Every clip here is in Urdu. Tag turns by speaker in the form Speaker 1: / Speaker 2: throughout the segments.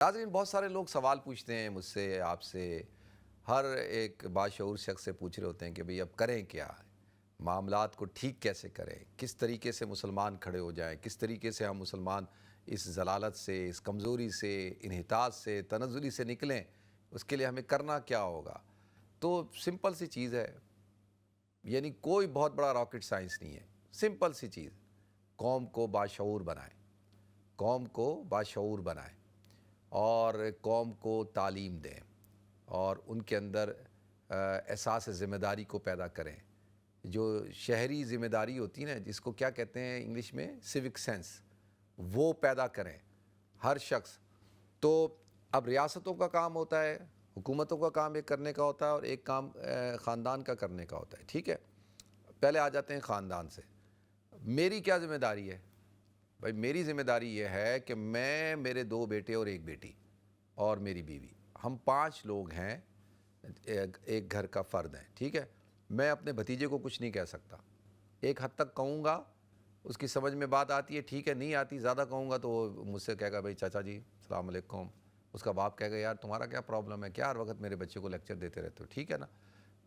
Speaker 1: ناظرین، بہت سارے لوگ سوال پوچھتے ہیں مجھ سے، آپ سے، ہر ایک باشعور شخص سے پوچھ رہے ہوتے ہیں کہ بھئی اب کریں کیا، معاملات کو ٹھیک کیسے کریں، کس طریقے سے مسلمان کھڑے ہو جائیں، کس طریقے سے ہم مسلمان اس ضلالت سے، اس کمزوری سے، انحطاط سے، تنزلی سے نکلیں، اس کے لیے ہمیں کرنا کیا ہوگا۔ تو سمپل سی چیز ہے، یعنی کوئی بہت بڑا راکٹ سائنس نہیں ہے، سمپل سی چیز، قوم کو باشعور بنائیں، قوم کو باشعور بنائیں اور قوم کو تعلیم دیں اور ان کے اندر احساس ذمہ داری کو پیدا کریں۔ جو شہری ذمہ داری ہوتی ہے نا، جس کو کیا کہتے ہیں انگلش میں، سیوک سینس، وہ پیدا کریں ہر شخص۔ تو اب ریاستوں کا کام ہوتا ہے، حکومتوں کا کام ایک کرنے کا ہوتا ہے اور ایک کام خاندان کا کرنے کا ہوتا ہے، ٹھیک ہے۔ پہلے آ جاتے ہیں خاندان سے۔ میری کیا ذمہ داری ہے؟ بھائی میری ذمہ داری یہ ہے کہ میں، میرے 2 بیٹے اور 1 بیٹی اور میری بیوی، ہم 5 لوگ ہیں، ایک گھر کا فرد ہیں، ٹھیک ہے۔ میں اپنے بھتیجے کو کچھ نہیں کہہ سکتا، ایک حد تک کہوں گا، اس کی سمجھ میں بات آتی ہے، ٹھیک ہے، نہیں آتی، زیادہ کہوں گا تو وہ مجھ سے کہے گا بھائی چاچا جی السلام علیکم۔ اس کا باپ کہے گا یار تمہارا کیا پرابلم ہے، کیا ہر وقت میرے بچے کو لیکچر دیتے رہتے ہو، ٹھیک ہے نا۔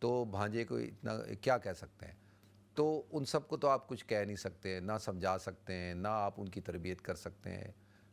Speaker 1: تو بھانجے کو اتنا کیا کہہ سکتے ہیں؟ تو ان سب کو تو آپ کچھ کہہ نہیں سکتے، نہ سمجھا سکتے ہیں، نہ آپ ان کی تربیت کر سکتے ہیں۔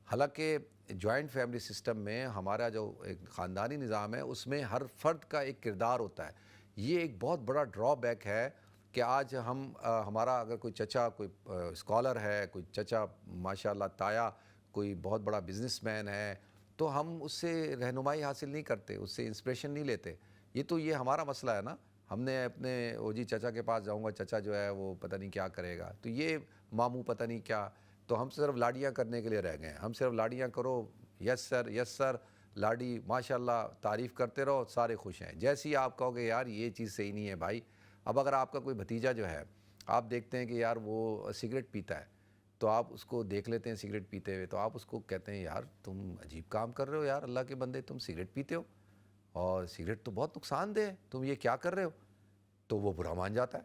Speaker 1: حالانکہ جوائنٹ فیملی سسٹم میں ہمارا جو ایک خاندانی نظام ہے، اس میں ہر فرد کا ایک کردار ہوتا ہے۔ یہ ایک بہت بڑا ڈرا بیک ہے کہ آج ہمارا اگر کوئی چچا کوئی اسکالر ہے، کوئی چچا ماشاءاللہ تایا کوئی بہت بڑا بزنس مین ہے، تو ہم اس سے رہنمائی حاصل نہیں کرتے، اس سے انسپریشن نہیں لیتے۔ یہ ہمارا مسئلہ ہے نا۔ ہم نے اپنے جی چچا کے پاس جاؤں گا، چچا جو ہے وہ پتہ نہیں کیا کرے گا، تو یہ ماموں پتہ نہیں کیا، تو ہم صرف لاڈیاں کرنے کے لیے رہ گئے ہیں۔ ہم صرف لاڈیاں کرو، یس سر یس سر، لاڈی ماشاءاللہ تعریف کرتے رہو، سارے خوش ہیں۔ جیسے ہی آپ کہو گے یار یہ چیز صحیح نہیں ہے بھائی، اب اگر آپ کا کوئی بھتیجا جو ہے، آپ دیکھتے ہیں کہ یار وہ سگریٹ پیتا ہے، تو آپ اس کو دیکھ لیتے ہیں سگریٹ پیتے ہوئے، تو آپ اس کو کہتے ہیں یار تم عجیب کام کر رہے ہو یار، اللہ کے بندے تم سگریٹ پیتے ہو اور سگریٹ تو بہت نقصان دہ ہے، تم یہ کیا کر رہے ہو؟ تو وہ برا مان جاتا ہے،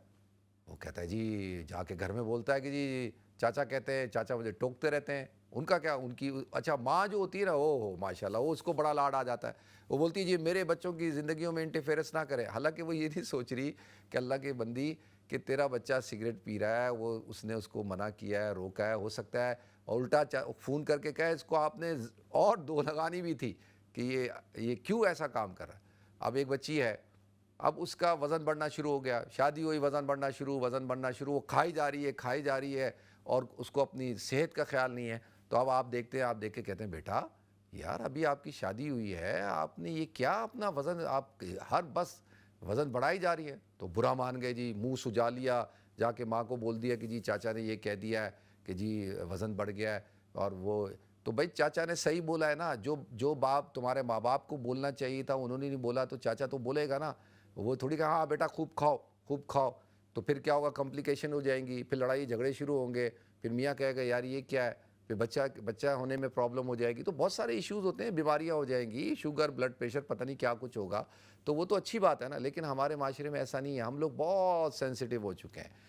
Speaker 1: وہ کہتا ہے جی، جا کے گھر میں بولتا ہے کہ جی چاچا کہتے ہیں، چاچا مجھے ٹوکتے رہتے ہیں۔ ان کا کیا، ان کی اچھا ماں جو ہوتی ہے نا، وہ ماشاءاللہ وہ اس کو بڑا لاڈ آ جاتا ہے، وہ بولتی ہے جی میرے بچوں کی زندگیوں میں انٹرفیئرنس نہ کرے۔ حالانکہ وہ یہ نہیں سوچ رہی کہ اللہ کے بندی کہ تیرا بچہ سگریٹ پی رہا ہے، وہ اس نے اس کو منع کیا ہے، روکا ہے، ہو سکتا ہے اور الٹا فون کر کے کہے اس کو آپ نے اور 2 لگانی بھی تھی کہ یہ کیوں ایسا کام کر رہا ہے۔ اب ایک بچی ہے، اب اس کا وزن بڑھنا شروع ہو گیا، شادی ہوئی، وزن بڑھنا شروع، وہ کھائی جا رہی ہے اور اس کو اپنی صحت کا خیال نہیں ہے۔ تو اب آپ دیکھتے ہیں، آپ دیکھ کے کہتے ہیں بیٹا یار ابھی آپ کی شادی ہوئی ہے، آپ نے یہ کیا اپنا وزن، آپ ہر بس وزن بڑھائی جا رہی ہے۔ تو برا مان گئے جی، منہ سجا لیا، جا کے ماں کو بول دیا کہ جی چاچا نے یہ کہہ دیا ہے کہ جی وزن بڑھ گیا ہے۔ اور وہ تو بھائی چاچا نے صحیح بولا ہے نا، جو باپ تمہارے ماں باپ کو بولنا چاہیے تھا انہوں نے نہیں بولا، تو چاچا تو بولے گا نا۔ وہ تھوڑی کہا ہاں بیٹا خوب کھاؤ خوب کھاؤ، تو پھر کیا ہوگا، کمپلیکیشن ہو جائیں گی، پھر لڑائی جھگڑے شروع ہوں گے، پھر میاں کہے گا یار یہ کیا ہے، پھر بچہ ہونے میں پرابلم ہو جائے گی، تو بہت سارے ایشوز ہوتے ہیں، بیماریاں ہو جائیں گی، شوگر بلڈ پریشر پتہ نہیں کیا کچھ ہوگا۔ تو وہ تو اچھی بات ہے نا، لیکن ہمارے معاشرے میں ایسا نہیں ہے، ہم لوگ بہت سینسیٹیو ہو چکے ہیں۔